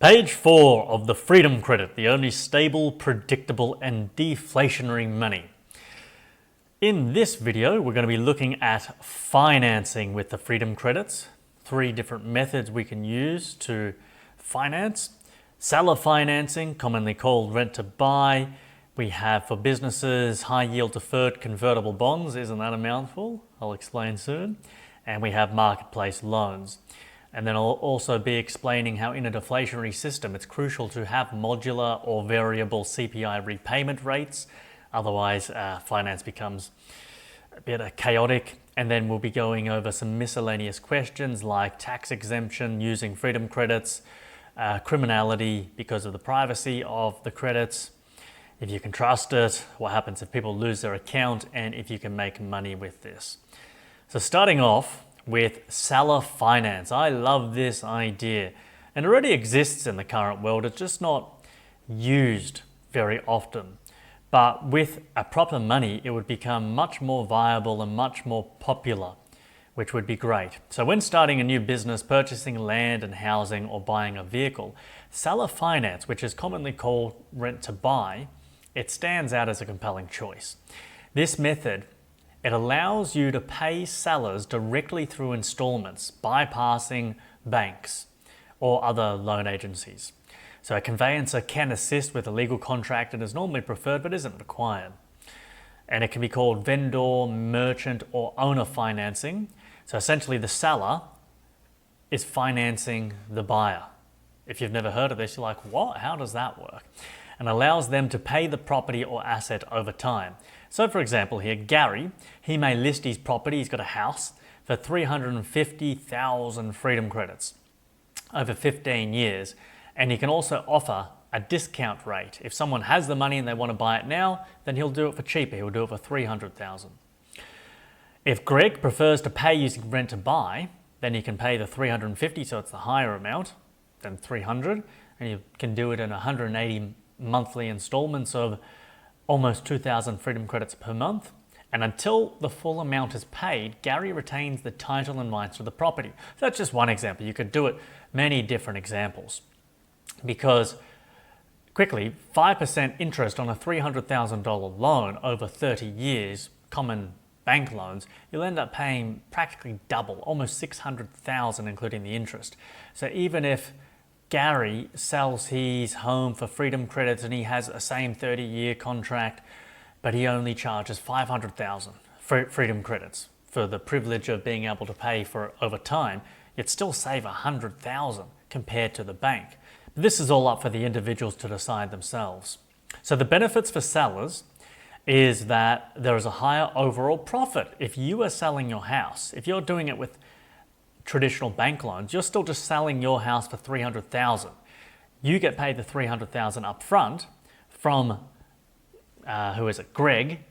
Page 4 of the Freedom Credit, the only stable, predictable and deflationary money. In this video, we're going to be looking at financing with the Freedom Credits. 3 different methods we can use to finance. Seller financing, commonly called rent to buy. We have for businesses, high yield deferred convertible bonds. Isn't that a mouthful? I'll explain soon. And we have marketplace loans. And then I'll also be explaining how in a deflationary system, it's crucial to have modular or variable CPI repayment rates. Otherwise, finance becomes a bit chaotic. And then we'll be going over some miscellaneous questions like tax exemption using freedom credits, criminality because of the privacy of the credits, if you can trust it, what happens if people lose their account, and if you can make money with this. So starting off with seller finance. I love this idea, and it already exists in the current world. It's just not used very often. But with a proper money, it would become much more viable and much more popular, which would be great. So when starting a new business, purchasing land and housing, or buying a vehicle, seller finance, which is commonly called rent to buy, it stands out as a compelling choice. This method, it allows you to pay sellers directly through installments, bypassing banks or other loan agencies. So a conveyancer can assist with a legal contract and is normally preferred but isn't required. And it can be called vendor, merchant, or owner financing. So essentially the seller is financing the buyer. If you've never heard of this, you're like, what? How does that work? And allows them to pay the property or asset over time. So for example here, Gary, he may list his property, he's got a house, for 350,000 freedom credits over 15 years. And he can also offer a discount rate. If someone has the money and they want to buy it now, then he'll do it for cheaper. He'll do it for 300,000. If Greg prefers to pay using rent to buy, then he can pay the 350, so it's the higher amount than 300, and you can do it in 180 monthly installments of almost 2,000 freedom credits per month. And until the full amount is paid, Gary retains the title and rights to the property. So that's just one example. You could do it many different examples. Because quickly, 5% interest on a $300,000 loan over 30 years, common bank loans, you'll end up paying practically double, almost 600,000 including the interest. So even if Gary sells his home for freedom credits and he has a same 30-year contract, but he only charges 500,000 freedom credits for the privilege of being able to pay for it over time, you'd still save 100,000 compared to the bank. But this is all up for the individuals to decide themselves. So the benefits for sellers is that there is a higher overall profit. If you are selling your house, if you're doing it with traditional bank loans, you're still just selling your house for 300,000. You get paid the 300,000 up front from, who is it, Greg,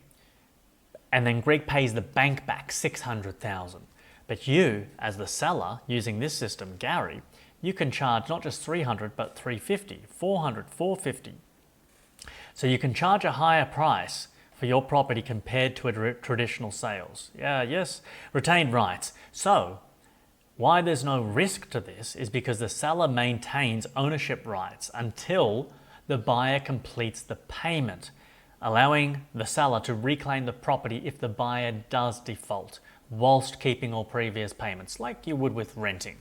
and then Greg pays the bank back 600,000. But you, as the seller, using this system, Gary, you can charge not just 300, but 350, 400, 450. So you can charge a higher price for your property compared to a traditional sales. Yes, retained rights. So why there's no risk to this is because the seller maintains ownership rights until the buyer completes the payment, allowing the seller to reclaim the property if the buyer does default, whilst keeping all previous payments, like you would with renting.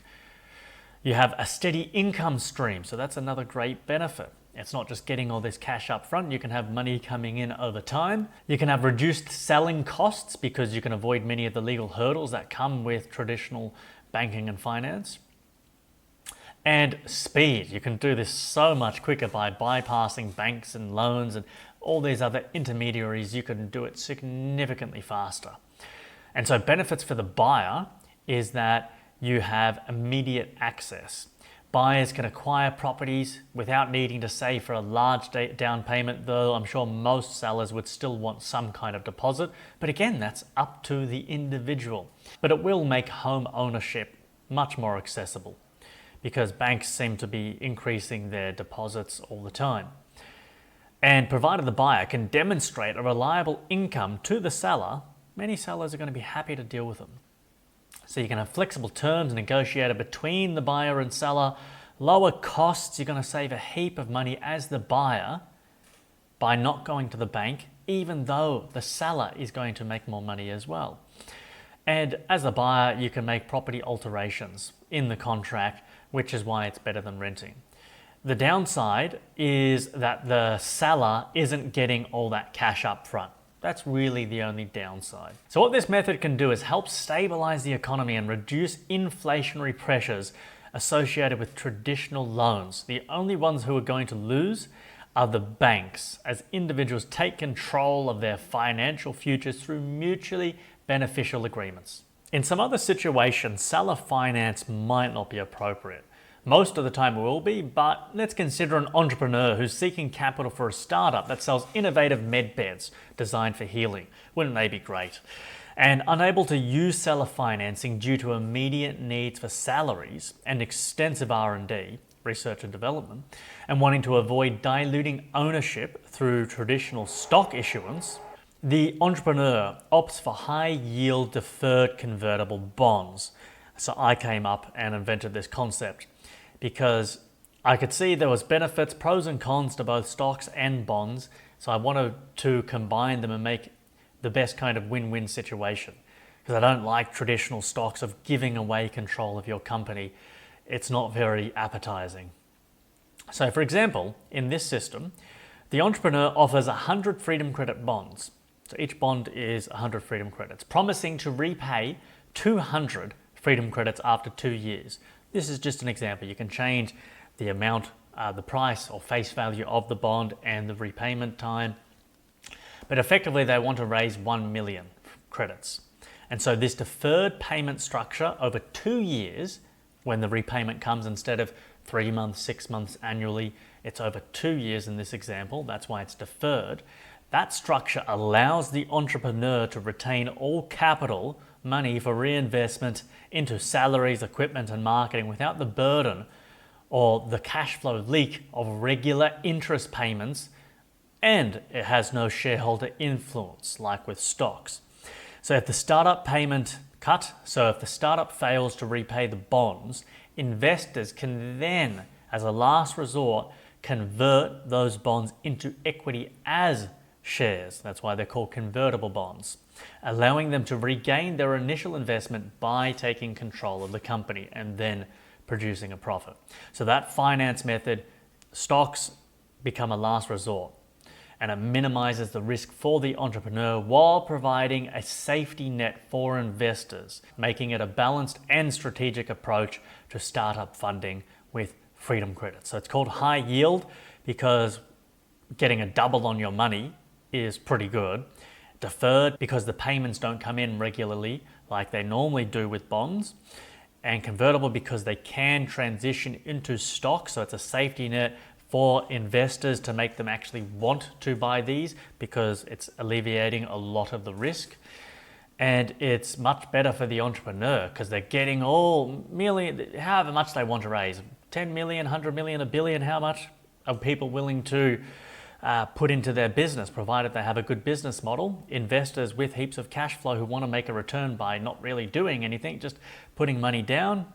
You have a steady income stream, so that's another great benefit. It's not just getting all this cash up front, you can have money coming in over time. You can have reduced selling costs because you can avoid many of the legal hurdles that come with traditional banking and finance. And speed. You can do this so much quicker by bypassing banks and loans and all these other intermediaries. You can do it significantly faster. And so benefits for the buyer is that you have immediate access. Buyers can acquire properties without needing to save for a large down payment, though I'm sure most sellers would still want some kind of deposit. But again, that's up to the individual. But it will make home ownership much more accessible because banks seem to be increasing their deposits all the time. And provided the buyer can demonstrate a reliable income to the seller, many sellers are going to be happy to deal with them. So you can have flexible terms negotiated between the buyer and seller, lower costs, you're going to save a heap of money as the buyer by not going to the bank, even though the seller is going to make more money as well. And as a buyer, you can make property alterations in the contract, which is why it's better than renting. The downside is that the seller isn't getting all that cash up front. That's really the only downside. So what this method can do is help stabilize the economy and reduce inflationary pressures associated with traditional loans. The only ones who are going to lose are the banks, as individuals take control of their financial futures through mutually beneficial agreements. In some other situations, seller finance might not be appropriate. Most of the time it will be, but let's consider an entrepreneur who's seeking capital for a startup that sells innovative med beds designed for healing. Wouldn't they be great? And unable to use seller financing due to immediate needs for salaries and extensive R&D, research and development, and wanting to avoid diluting ownership through traditional stock issuance, the entrepreneur opts for high-yield deferred convertible bonds. So I came up and invented this concept because I could see there was benefits, pros and cons to both stocks and bonds. So I wanted to combine them and make the best kind of win-win situation. Because I don't like traditional stocks of giving away control of your company. It's not very appetizing. So for example, in this system, the entrepreneur offers 100 Freedom Credit bonds. So each bond is 100 Freedom Credits, promising to repay 200 Freedom Credits after 2 years. This is just an example. You can change the amount, the price or face value of the bond and the repayment time. But effectively, they want to raise 1 million credits. And so this deferred payment structure over 2 years, when the repayment comes instead of 3 months, 6 months annually, it's over 2 years in this example. That's why it's deferred. That structure allows the entrepreneur to retain all capital money for reinvestment into salaries, equipment, and marketing without the burden or the cash flow leak of regular interest payments, and it has no shareholder influence like with stocks. So if the startup fails to repay the bonds, investors can then, as a last resort, convert those bonds into equity as shares. That's why they're called convertible bonds, allowing them to regain their initial investment by taking control of the company and then producing a profit. So that finance method, stocks become a last resort, and it minimizes the risk for the entrepreneur while providing a safety net for investors, making it a balanced and strategic approach to startup funding with Freedom Credits. So it's called high yield because getting a double on your money is pretty good. Deferred because the payments don't come in regularly like they normally do with bonds. And convertible because they can transition into stock, so it's a safety net for investors to make them actually want to buy these because it's alleviating a lot of the risk. And it's much better for the entrepreneur because they're getting however much they want to raise. 10 million, 100 million, a billion, how much are people willing to put into their business, provided they have a good business model. Investors with heaps of cash flow who want to make a return by not really doing anything, just putting money down,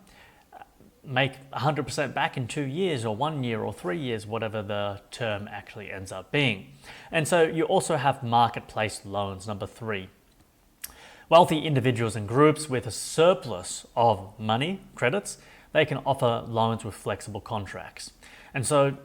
make 100% back in 2 years or 1 year or 3 years, whatever the term actually ends up being. And so you also have marketplace loans, number 3. Wealthy individuals and groups with a surplus of money, credits, they can offer loans with flexible contracts. And so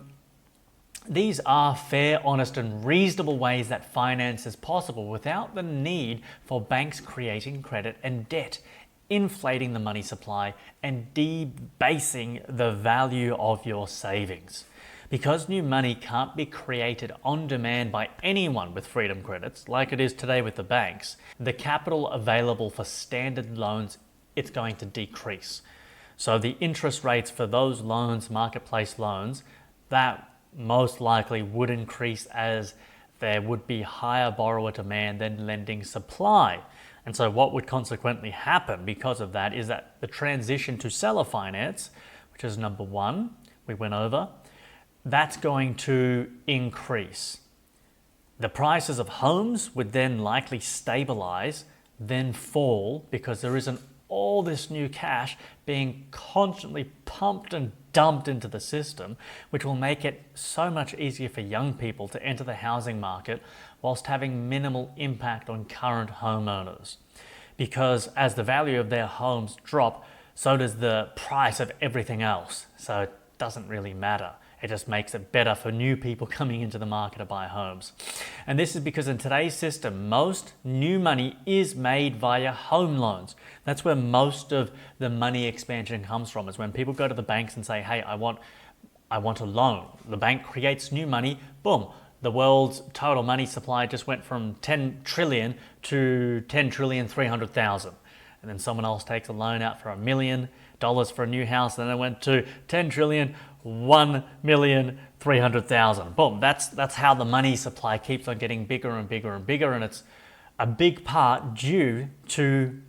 these are fair, honest, and reasonable ways that finance is possible without the need for banks creating credit and debt, inflating the money supply, and debasing the value of your savings. Because new money can't be created on demand by anyone with Freedom Credits, like it is today with the banks, the capital available for standard loans, it's going to decrease. So the interest rates for those loans, marketplace loans, that most likely would increase as there would be higher borrower demand than lending supply. And so what would consequently happen because of that is that the transition to seller finance, which is number 1, we went over, that's going to increase. The prices of homes would then likely stabilize, then fall because there isn't all this new cash being constantly pumped and dumped into the system, which will make it so much easier for young people to enter the housing market whilst having minimal impact on current homeowners. Because as the value of their homes drop, so does the price of everything else. So it doesn't really matter. It just makes it better for new people coming into the market to buy homes. And this is because in today's system, most new money is made via home loans. That's where most of the money expansion comes from, is when people go to the banks and say, hey, I want a loan. The bank creates new money, boom. The world's total money supply just went from 10 trillion to 10,300,000,000. And then someone else takes a loan out for $1 million for a new house, and then it went to 10 trillion, 1,300,000. Boom, that's how the money supply keeps on getting bigger and bigger and bigger, and it's a big part due to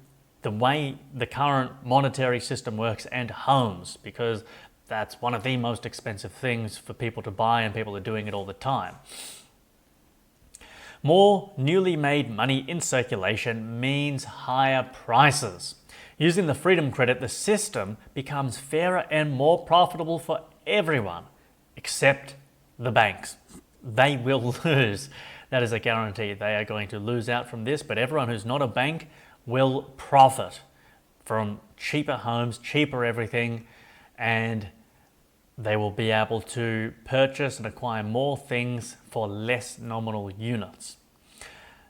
the way the current monetary system works and homes, because that's one of the most expensive things for people to buy, and people are doing it all the time. More newly made money in circulation means higher prices. Using the Freedom Credit, the system becomes fairer and more profitable for everyone, except the banks. They will lose. That is a guarantee. They are going to lose out from this, but everyone who's not a bank will profit from cheaper homes, cheaper everything, and they will be able to purchase and acquire more things for less nominal units.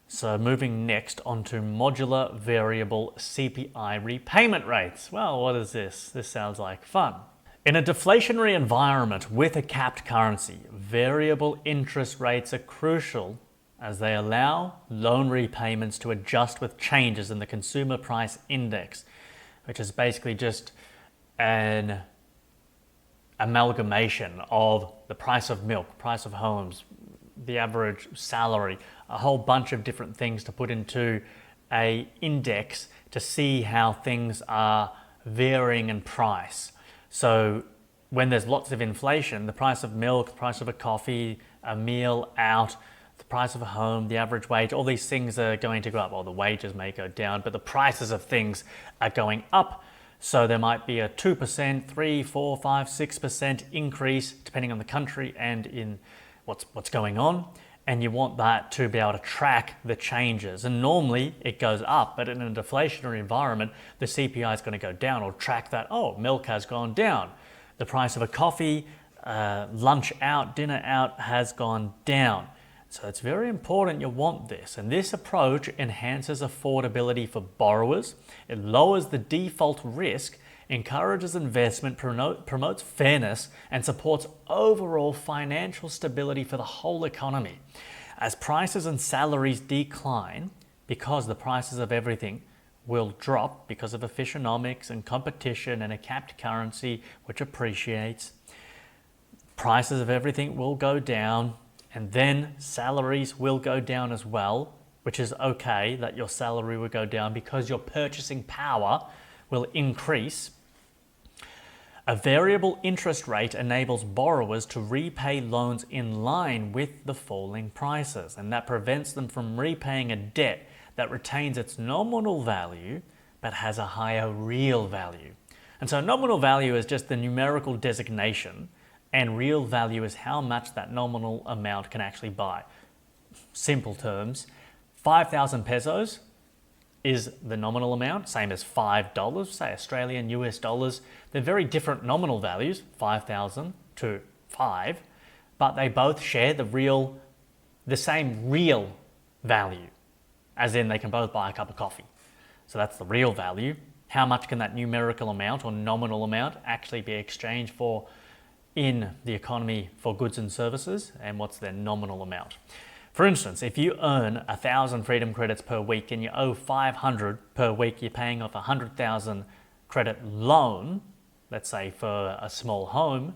So moving next onto modular variable CPI repayment rates. Well, what is this? This sounds like fun. In a deflationary environment with a capped currency, variable interest rates are crucial as they allow loan repayments to adjust with changes in the consumer price index, which is basically just an amalgamation of the price of milk, price of homes, the average salary, a whole bunch of different things to put into a index to see how things are varying in price. So when there's lots of inflation, the price of milk, the price of a coffee, a meal out, the price of a home, the average wage, all these things are going to go up. Well, the wages may go down, but the prices of things are going up. So there might be a 2%, 3, 4, 5, 6% increase depending on the country and in what's going on. And you want that to be able to track the changes. And normally it goes up, but in a deflationary environment, the CPI is going to go down or track that, oh, milk has gone down. The price of a coffee, lunch out, dinner out has gone down. So it's very important you want this. And this approach enhances affordability for borrowers. It lowers the default risk, encourages investment, promotes fairness, and supports overall financial stability for the whole economy. As prices and salaries decline, because the prices of everything will drop because of efficionomics and competition and a capped currency which appreciates, prices of everything will go down, and then salaries will go down as well, which is okay that your salary will go down because your purchasing power will increase. A variable interest rate enables borrowers to repay loans in line with the falling prices, and that prevents them from repaying a debt that retains its nominal value but has a higher real value. And so nominal value is just the numerical designation, and real value is how much that nominal amount can actually buy. Simple terms, 5,000 pesos is the nominal amount, same as $5, say Australian, US dollars. They're very different nominal values, 5,000 to 5, but they both share the same real value, as in they can both buy a cup of coffee. So that's the real value. How much can that numerical amount or nominal amount actually be exchanged for in the economy for goods and services, and what's their nominal amount? For instance, if you earn 1,000 freedom credits per week and you owe 500 per week, you're paying off a 100,000 credit loan, let's say for a small home,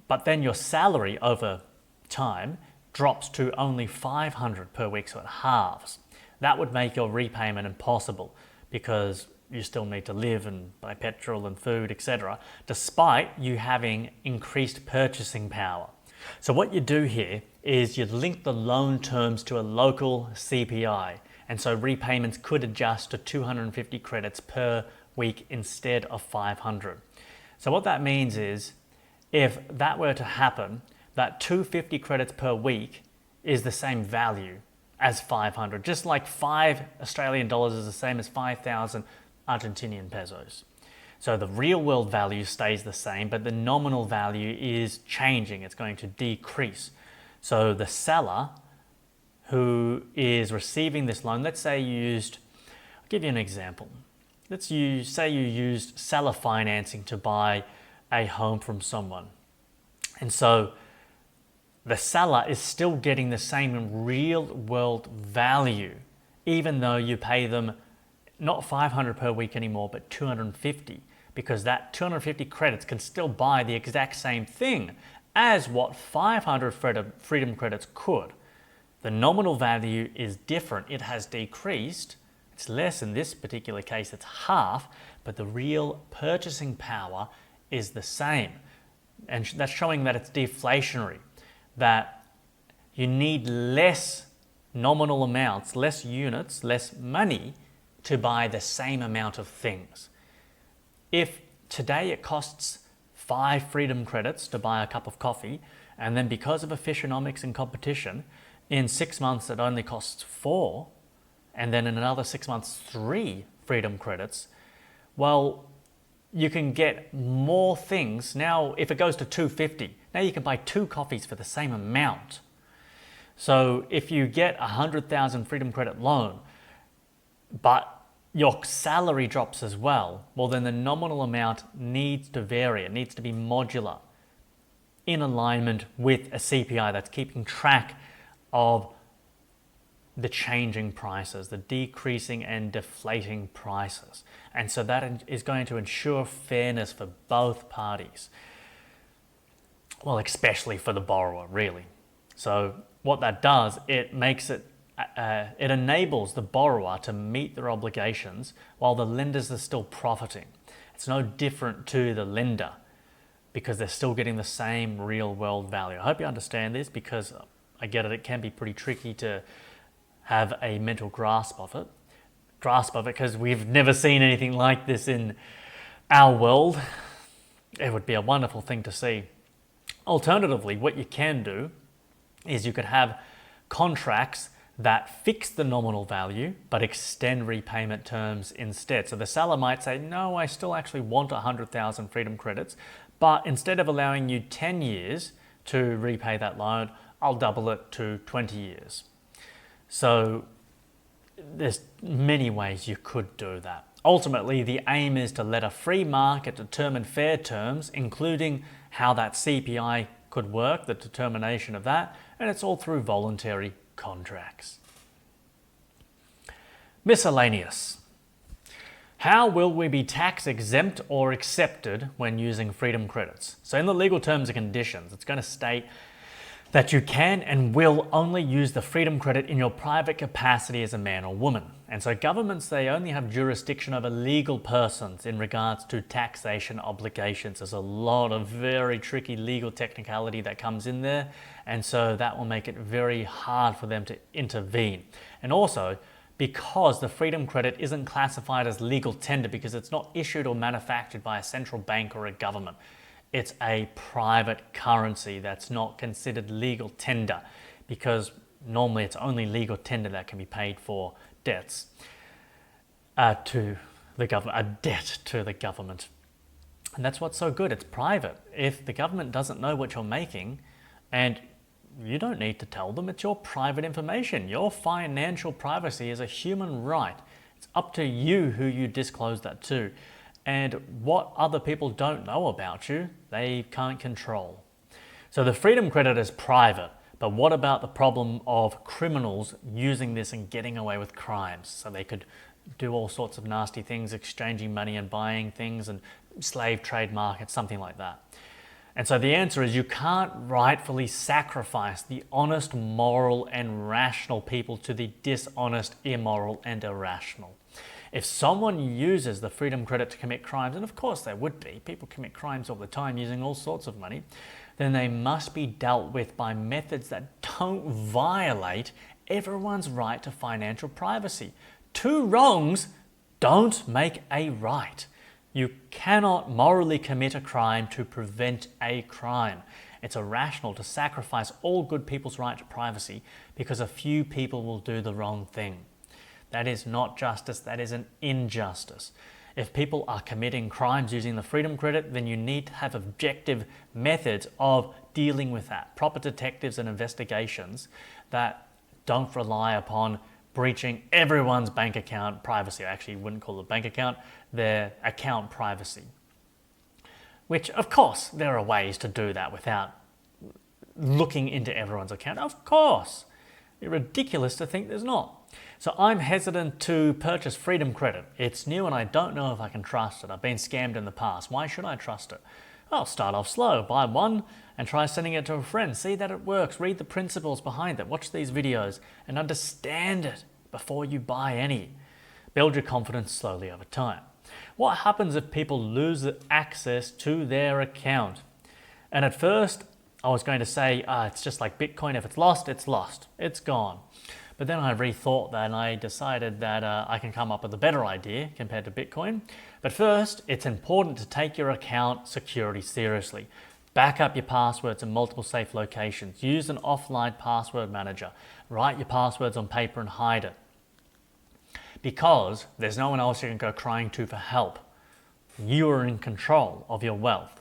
but then your salary over time drops to only 500 per week, so it halves. That would make your repayment impossible because you still need to live and buy petrol and food, etc., despite you having increased purchasing power. So what you do here is you link the loan terms to a local CPI, and so repayments could adjust to 250 credits per week instead of 500. So what that means is, if that were to happen, that 250 credits per week is the same value as 500, just like 5 Australian dollars is the same as 5,000 Argentinian pesos. So the real world value stays the same, but the nominal value is changing. It's going to decrease. So the seller who is receiving this loan, let's say I'll give you an example. Say you used seller financing to buy a home from someone. And so the seller is still getting the same real world value, even though you pay them not 500 per week anymore, but 250, because that 250 credits can still buy the exact same thing as what 500 freedom credits could. The nominal value is different. It has decreased. It's less in this particular case, it's half, but the real purchasing power is the same. And that's showing that it's deflationary, that you need less nominal amounts, less units, less money to buy the same amount of things. If today it costs 5 freedom credits to buy a cup of coffee, and then because of efficionomics and competition, in 6 months it only costs 4, and then in another 6 months 3 freedom credits, well, you can get more things. Now, if it goes to 250, now you can buy 2 coffees for the same amount. So if you get 100,000 freedom credit loan, but your salary drops as well, well, then the nominal amount needs to vary. It needs to be modular in alignment with a CPI that's keeping track of the changing prices, the decreasing and deflating prices. And so that is going to ensure fairness for both parties. Well, especially for the borrower, really. So what that does, it enables the borrower to meet their obligations while the lenders are still profiting. It's no different to the lender because they're still getting the same real world value. I hope you understand this, because I get it, it can be pretty tricky to have a mental grasp of it, because we've never seen anything like this in our world. It would be a wonderful thing to see. Alternatively, what you can do is you could have contracts that fix the nominal value but extend repayment terms instead. So the seller might say, no, I still actually want 100,000 freedom credits, but instead of allowing you 10 years to repay that loan, I'll double it to 20 years. So there's many ways you could do that. Ultimately, the aim is to let a free market determine fair terms, including how that CPI could work, the determination of that, and it's all through voluntary contracts. Miscellaneous. How will we be tax exempt or accepted when using freedom credits? So in the legal terms and conditions, it's going to state that you can and will only use the freedom credit in your private capacity as a man or woman. And so governments, they only have jurisdiction over legal persons in regards to taxation obligations. There's a lot of very tricky legal technicality that comes in there, and so that will make it very hard for them to intervene. And also, because the freedom credit isn't classified as legal tender because it's not issued or manufactured by a central bank or a government. It's a private currency that's not considered legal tender, because normally it's only legal tender that can be paid for debts to the government, a debt to the government. And that's what's so good, it's private. If the government doesn't know what you're making, and you don't need to tell them, it's your private information. Your financial privacy is a human right. It's up to you who you disclose that to. And what other people don't know about you, they can't control. So the freedom credit is private, but what about the problem of criminals using this and getting away with crimes? So they could do all sorts of nasty things, exchanging money and buying things, and slave trade markets, something like that. And so the answer is you can't rightfully sacrifice the honest, moral, and rational people to the dishonest, immoral, and irrational. If someone uses the freedom credit to commit crimes, and of course there would be, people commit crimes all the time using all sorts of money, then they must be dealt with by methods that don't violate everyone's right to financial privacy. 2 wrongs don't make a right. You cannot morally commit a crime to prevent a crime. It's irrational to sacrifice all good people's right to privacy because a few people will do the wrong thing. That is not justice, that is an injustice. If people are committing crimes using the Freedom Credit, then you need to have objective methods of dealing with that. Proper detectives and investigations that don't rely upon breaching everyone's bank account privacy. I actually wouldn't call it bank account, their account privacy. Which, of course, there are ways to do that without looking into everyone's account. Of course. It's ridiculous to think there's not. So I'm hesitant to purchase Freedom Credit. It's new and I don't know if I can trust it. I've been scammed in the past. Why should I trust it? I'll start off slow, buy one and try sending it to a friend. See that it works, read the principles behind it, watch these videos and understand it before you buy any. Build your confidence slowly over time. What happens if people lose access to their account? And at first I was going to say, it's just like Bitcoin. If it's lost, it's lost. It's gone. But then I rethought that and I decided that I can come up with a better idea compared to Bitcoin. But first, it's important to take your account security seriously. Back up your passwords in multiple safe locations. Use an offline password manager. Write your passwords on paper and hide it. Because there's no one else you can go crying to for help. You are in control of your wealth.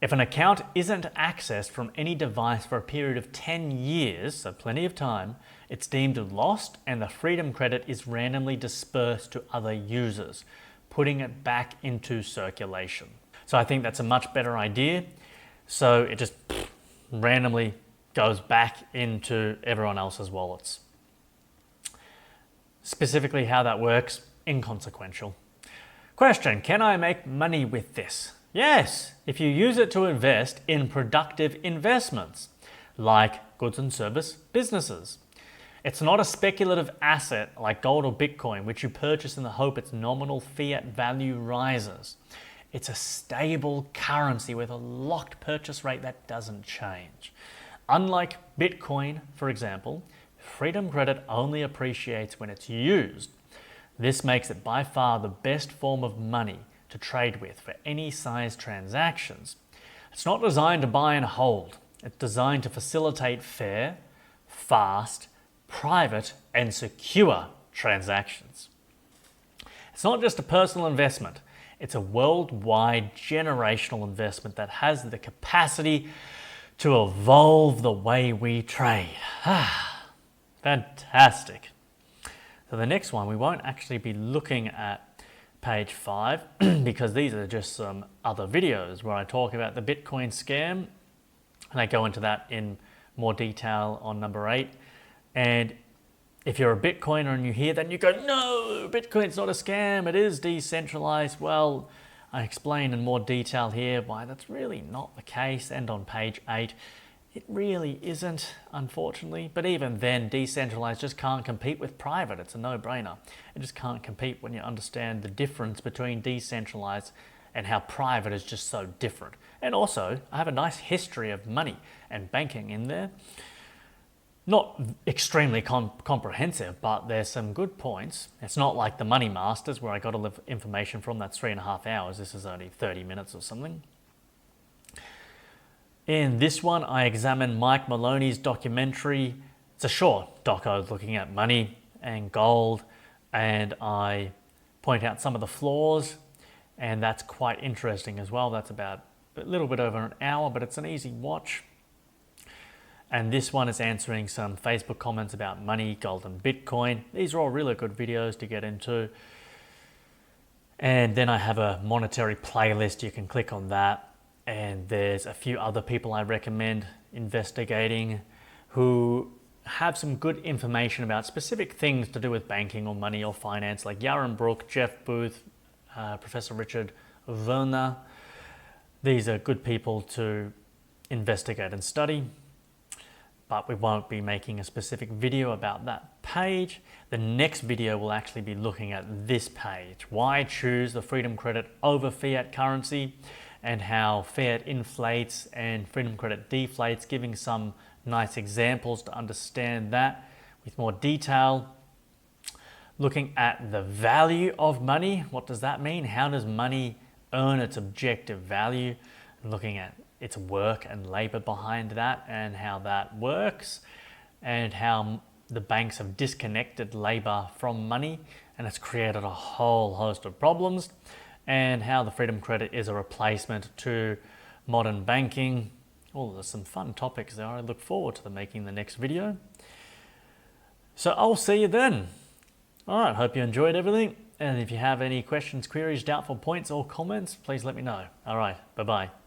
If an account isn't accessed from any device for a period of 10 years, so plenty of time, it's deemed lost and the Freedom Credit is randomly dispersed to other users, putting it back into circulation. So I think that's a much better idea. So it just randomly goes back into everyone else's wallets. Specifically how that works, inconsequential. Question, can I make money with this? Yes, if you use it to invest in productive investments, like goods and service businesses. It's not a speculative asset like gold or Bitcoin, which you purchase in the hope its nominal fiat value rises. It's a stable currency with a locked purchase rate that doesn't change. Unlike Bitcoin, for example, Freedom Credit only appreciates when it's used. This makes it by far the best form of money to trade with for any size transactions. It's not designed to buy and hold. It's designed to facilitate fair, fast, private, and secure transactions. It's not just a personal investment. It's a worldwide generational investment that has the capacity to evolve the way we trade. Fantastic. So the next one, we won't actually be looking at page 5 because these are just some other videos where I talk about the Bitcoin scam and I go into that in more detail on number 8. And if you're a Bitcoiner and you hear that and you go, no, Bitcoin's not a scam, it is decentralized. Well, I explain in more detail here why that's really not the case. And on page 8, it really isn't, unfortunately. But even then, decentralized just can't compete with private. It's a no-brainer. It just can't compete when you understand the difference between decentralized and how private is just so different. And also, I have a nice history of money and banking in there. Not extremely comprehensive, but there's some good points. It's not like the Money Masters where I got all the information from. That's 3.5 hours. This is only 30 minutes or something. In this one, I examine Mike Maloney's documentary. It's a short doco looking at money and gold, and I point out some of the flaws, and that's quite interesting as well. That's about a little bit over an hour, but it's an easy watch. And this one is answering some Facebook comments about money, gold, and Bitcoin. These are all really good videos to get into. And then I have a monetary playlist. You can click on that. And there's a few other people I recommend investigating who have some good information about specific things to do with banking or money or finance, like Yaron Brook, Jeff Booth, Professor Richard Werner. These are good people to investigate and study, but we won't be making a specific video about that page. The next video will actually be looking at this page, why choose the Freedom Credit over fiat currency, and how fiat inflates and Freedom Credit deflates, giving some nice examples to understand that with more detail. looking at the value of money. What does that mean? How does money earn its objective value? Looking at its work and labor behind that and how that works, and how the banks have disconnected labor from money and it's created a whole host of problems, and how the Freedom Credit is a replacement to modern banking. Oh, there's some fun topics there. I look forward to making the next video. So I'll see you then. All right, hope you enjoyed everything. And if you have any questions, queries, doubtful points or comments, please let me know. All right, bye-bye.